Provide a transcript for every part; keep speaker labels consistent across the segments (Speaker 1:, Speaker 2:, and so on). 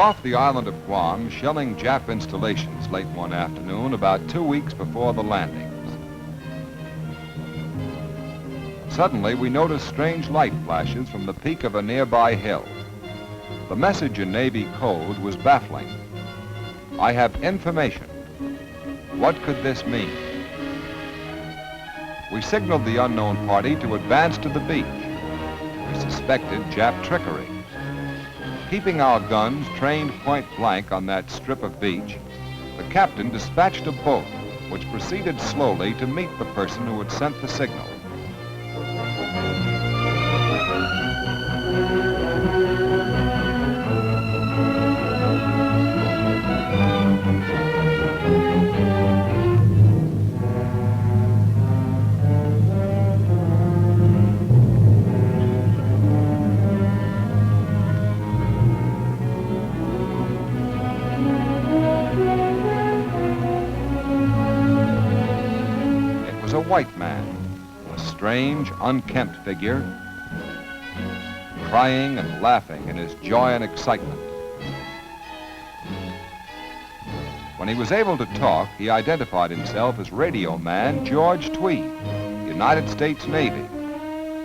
Speaker 1: off the island of Guam, shelling Jap installations late one afternoon, about 2 weeks before the landings. Suddenly, we noticed strange light flashes from the peak of a nearby hill. The message in Navy code was baffling. I have information. What could this mean? We signaled the unknown party to advance to the beach. We suspected Jap trickery. Keeping our guns trained point blank on that strip of beach, the captain dispatched a boat which proceeded slowly to meet the person who had sent the signal. A white man, a strange, unkempt figure, crying and laughing in his joy and excitement. When he was able to talk, he identified himself as Radioman George Tweed, United States Navy,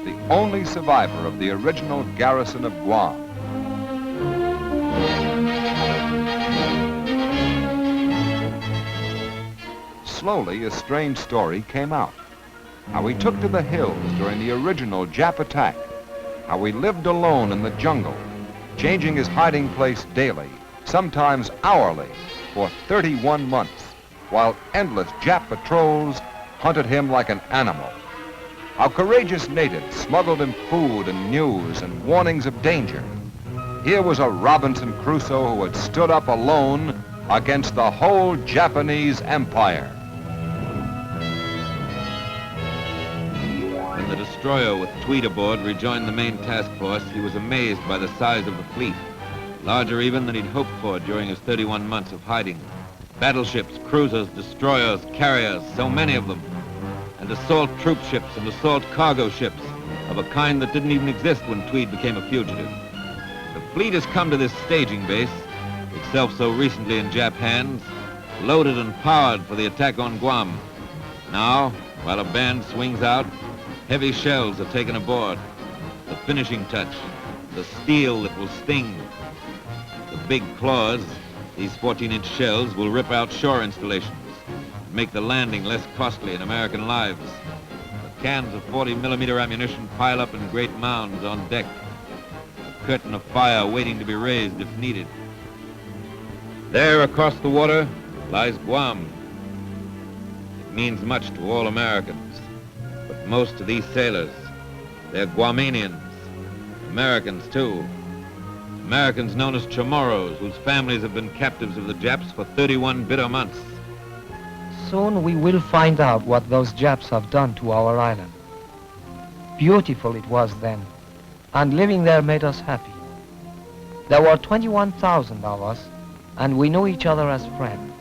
Speaker 1: the only survivor of the original garrison of Guam. Slowly, a strange story came out. How he took to the hills during the original Jap attack. How he lived alone in the jungle, changing his hiding place daily, sometimes hourly, for 31 months, while endless Jap patrols hunted him like an animal. How courageous natives smuggled him food and news and warnings of danger. Here was a Robinson Crusoe who had stood up alone against the whole Japanese empire.
Speaker 2: When the destroyer with Tweed aboard rejoined the main task force, he was amazed by the size of the fleet, larger even than he'd hoped for during his 31 months of hiding. Battleships, cruisers, destroyers, carriers, so many of them, and assault troop ships and assault cargo ships of a kind that didn't even exist when Tweed became a fugitive. The fleet has come to this staging base, itself so recently in Jap hands, loaded and powered for the attack on Guam. Now, while a band swings out, heavy shells are taken aboard. The finishing touch, the steel that will sting. The big claws, these 14-inch shells, will rip out shore installations, make the landing less costly in American lives. The cans of 40-millimeter ammunition pile up in great mounds on deck. A curtain of fire waiting to be raised if needed. There across the water lies Guam. It means much to all Americans. But most of these sailors, they're Guamanians, Americans too. Americans known as Chamorros, whose families have been captives of the Japs for 31 bitter months.
Speaker 3: Soon we will find out what those Japs have done to our island. Beautiful it was then, and living there made us happy. There were 21,000 of us, and we knew each other as friends.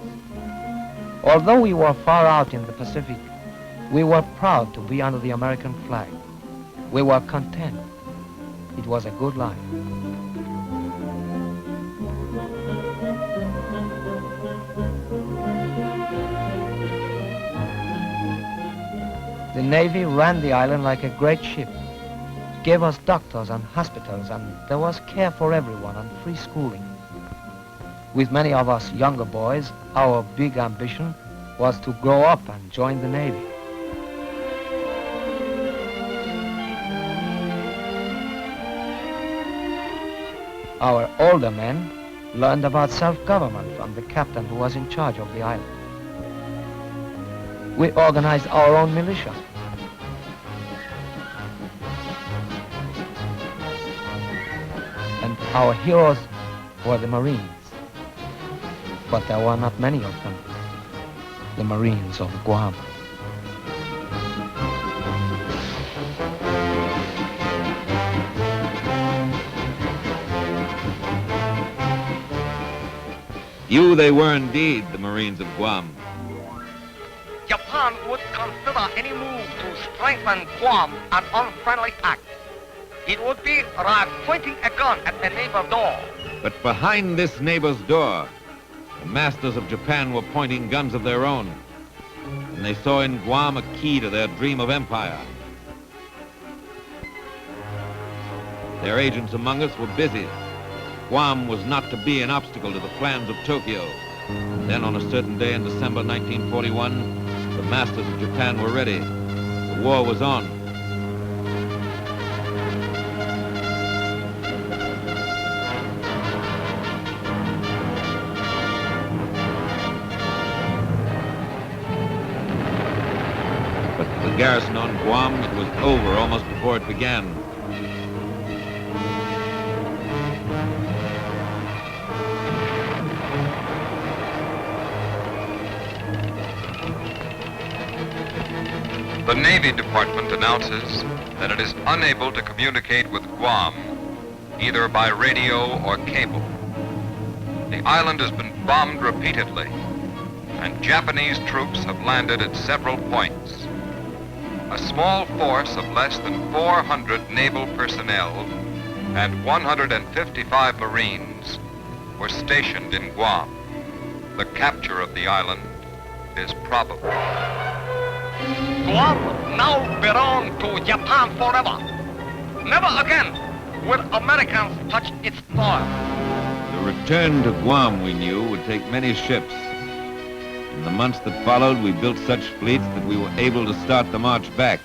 Speaker 3: Although we were far out in the Pacific, we were proud to be under the American flag. We were content. It was a good life. The Navy ran the island like a great ship. It gave us doctors and hospitals, and there was care for everyone and free schooling. With many of us younger boys, our big ambition was to grow up and join the Navy. Our older men learned about self-government from the captain who was in charge of the island. We organized our own militia. And our heroes were the Marines. But there were not many of them. The Marines of Guam.
Speaker 2: You they were indeed, the Marines of Guam.
Speaker 4: Japan would consider any move to strengthen Guam an unfriendly act. It would be like pointing a gun at a neighbor door.
Speaker 2: But behind this neighbor's door, the masters of Japan were pointing guns of their own, and they saw in Guam a key to their dream of empire. Their agents among us were busy. Guam was not to be an obstacle to the plans of Tokyo. Then on a certain day in December 1941, the masters of Japan were ready. The war was on. But for the garrison on Guam, it was over almost before it began.
Speaker 1: The Navy Department announces that it is unable to communicate with Guam, either by radio or cable. The island has been bombed repeatedly, and Japanese troops have landed at several points. A small force of less than 400 naval personnel and 155 Marines were stationed in Guam. The capture of the island is probable.
Speaker 4: Guam now belongs to Japan forever. Never again will Americans touch its soil.
Speaker 2: The return to Guam, we knew, would take many ships. In the months that followed, we built such fleets that we were able to start the march back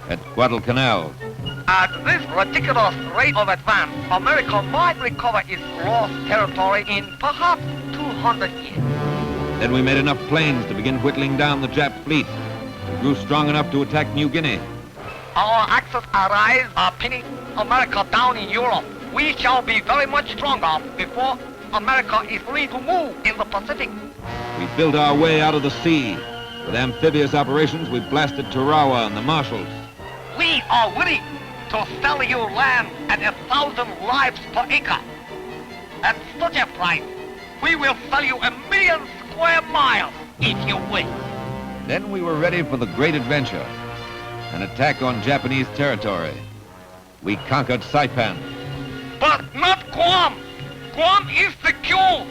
Speaker 2: at Guadalcanal.
Speaker 4: At this ridiculous rate of advance, America might recover its lost territory in perhaps 200 years.
Speaker 2: Then we made enough planes to begin whittling down the Jap fleet. We grew strong enough to attack New Guinea.
Speaker 4: Our Axis allies are pinning America down in Europe. We shall be very much stronger before America is free to move in the Pacific.
Speaker 2: We built our way out of the sea. With amphibious operations, we blasted Tarawa and the Marshalls.
Speaker 4: We are willing to sell you land at 1,000 lives per acre. At such a price, we will sell you 1,000,000 square miles if you wish.
Speaker 2: Then we were ready for the great adventure, an attack on Japanese territory. We conquered Saipan.
Speaker 4: But not Guam. Guam is secure.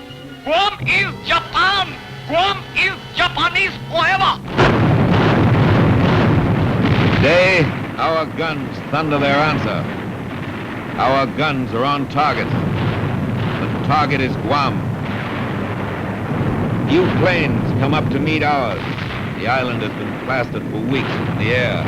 Speaker 4: Guam is Japan. Guam is Japanese forever.
Speaker 2: Today, our guns thunder their answer. Our guns are on target. The target is Guam. Few planes come up to meet ours. The island has been plastered for weeks in the air.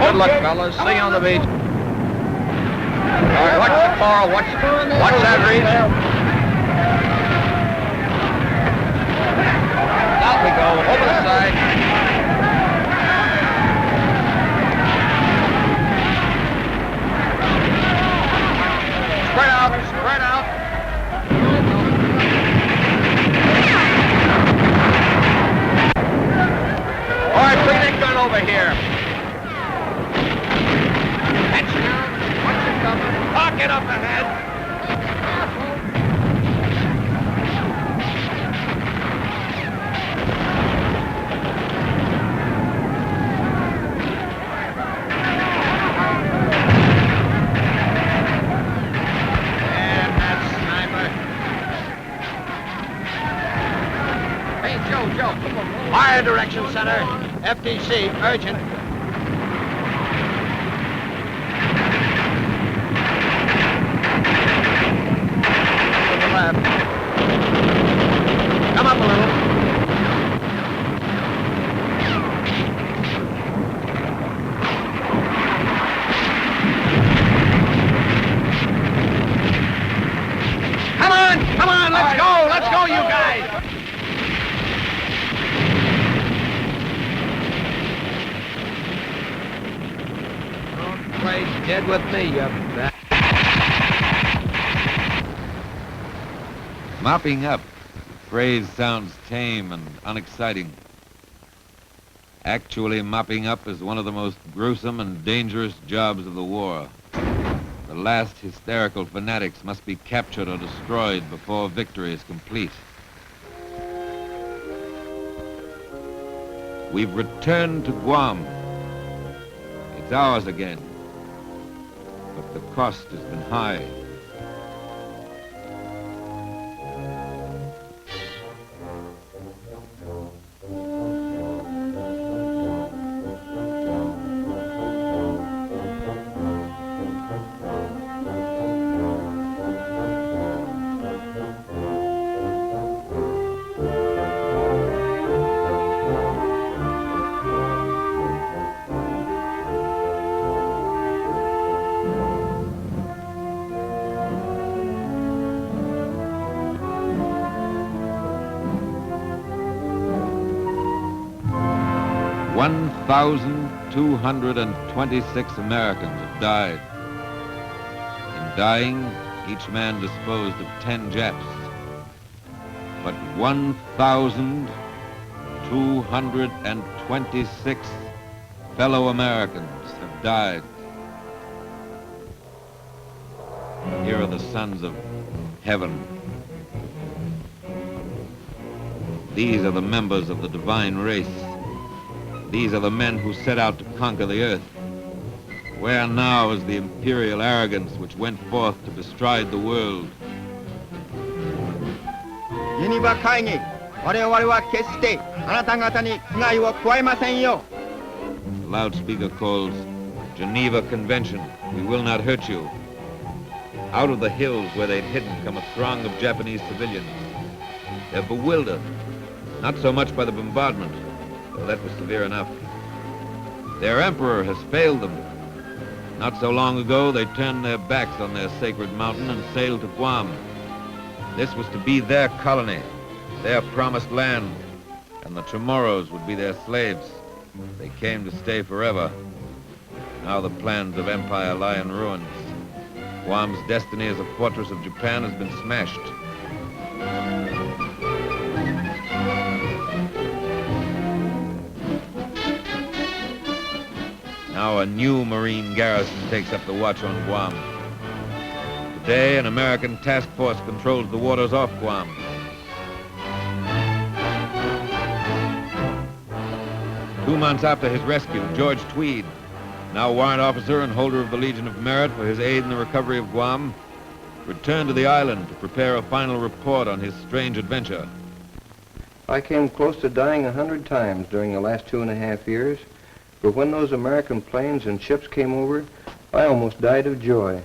Speaker 5: Good luck, fellas. See you on the beach. All right, watch the coral. Watch that reef. Out we go. Over the side. Spread out. Spread out. All right, bring that gun over here. Pocket up ahead. And that sniper. Hey, Joe, come on. Fire direction center. FDC, urgent. Come up a little. Come on, race. Dead with me, you bat.
Speaker 2: Mopping up. The phrase sounds tame and unexciting. Actually, mopping up is one of the most gruesome and dangerous jobs of the war. The last hysterical fanatics must be captured or destroyed before victory is complete. We've returned to Guam. It's ours again. But the cost has been high. One 1,226 Americans have died. In dying, each man disposed of 10 Japs. But 1,226 fellow Americans have died. Here are the sons of heaven. These are the members of the divine race. These are the men who set out to conquer the earth. Where now is the imperial arrogance which went forth to bestride the world?
Speaker 6: Geneva 会議、我々は決してあなた方に危害を加えませんよ。
Speaker 2: The loudspeaker calls, Geneva Convention, we will not hurt you. Out of the hills where they'd hidden come a throng of Japanese civilians. They're bewildered, not so much by the bombardment, though that was severe enough. Their emperor has failed them. Not so long ago, they turned their backs on their sacred mountain and sailed to Guam. This was to be their colony, their promised land, and the Chamorros would be their slaves. They came to stay forever. Now the plans of empire lie in ruins. Guam's destiny as a fortress of Japan has been smashed. Now a new Marine garrison takes up the watch on Guam. Today, an American task force controls the waters off Guam. Two months after his rescue, George Tweed, now warrant officer and holder of the Legion of Merit for his aid in the recovery of Guam, returned to the island to prepare a final report on his strange adventure.
Speaker 7: I came close to dying 100 times during the last 2.5 years, but when those American planes and ships came over, I almost died of joy.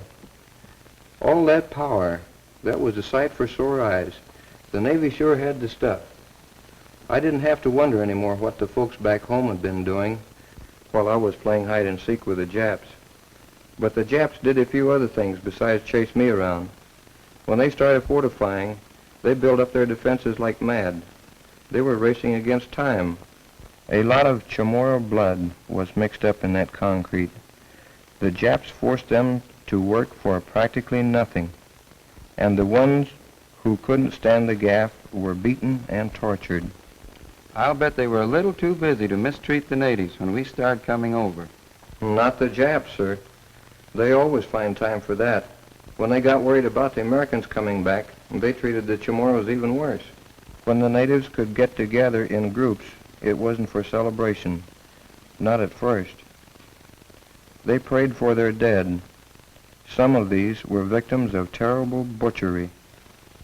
Speaker 7: All that power, that was a sight for sore eyes. The Navy sure had the stuff. I didn't have to wonder anymore what the folks back home had been doing while I was playing hide and seek with the Japs. But the Japs did a few other things besides chase me around. When they started fortifying, they built up their defenses like mad. They were racing against time. A lot of Chamorro blood was mixed up in that concrete. The Japs forced them to work for practically nothing, and the ones who couldn't stand the gaff were beaten and tortured.
Speaker 8: I'll bet they were a little too busy to mistreat the natives when we started coming over.
Speaker 7: Not the Japs, sir. They always find time for that. When they got worried about the Americans coming back, they treated the Chamorros even worse. When the natives could get together in groups, it wasn't for celebration. Not at first. They prayed for their dead. Some of these were victims of terrible butchery.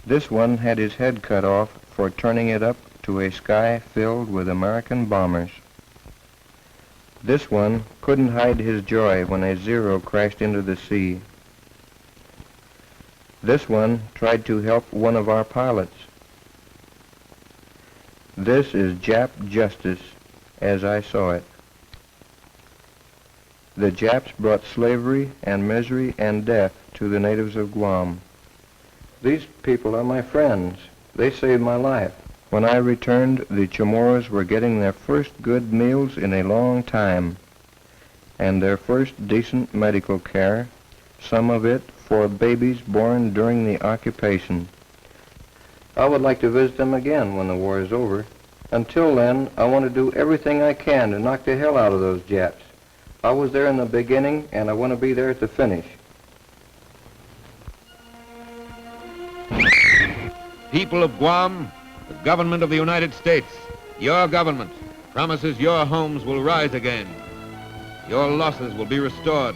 Speaker 7: This one had his head cut off for turning it up to a sky filled with American bombers. This one couldn't hide his joy when a Zero crashed into the sea. This one tried to help one of our pilots. This is Jap justice, as I saw it. The Japs brought slavery and misery and death to the natives of Guam. These people are my friends. They saved my life. When I returned, the Chamorros were getting their first good meals in a long time. and their first decent medical care, some of it for babies born during the occupation. I would like to visit them again when the war is over. Until then, I want to do everything I can to knock the hell out of those Japs. I was there in the beginning, and I want to be there at the finish.
Speaker 2: People of Guam, the government of the United States, your government, promises your homes will rise again. Your losses will be restored.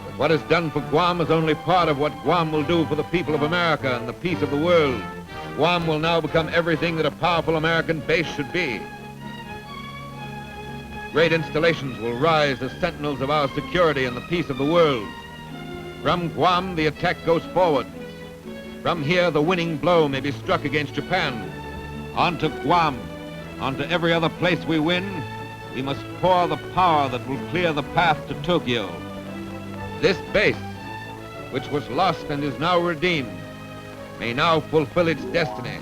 Speaker 2: But what is done for Guam is only part of what Guam will do for the people of America and the peace of the world. Guam will now become everything that a powerful American base should be. Great installations will rise as sentinels of our security and the peace of the world. From Guam, the attack goes forward. From here, the winning blow may be struck against Japan. On to Guam, on to every other place we win, we must pour the power that will clear the path to Tokyo. This base, which was lost and is now redeemed, may now fulfill its destiny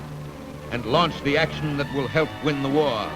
Speaker 2: and launch the action that will help win the war.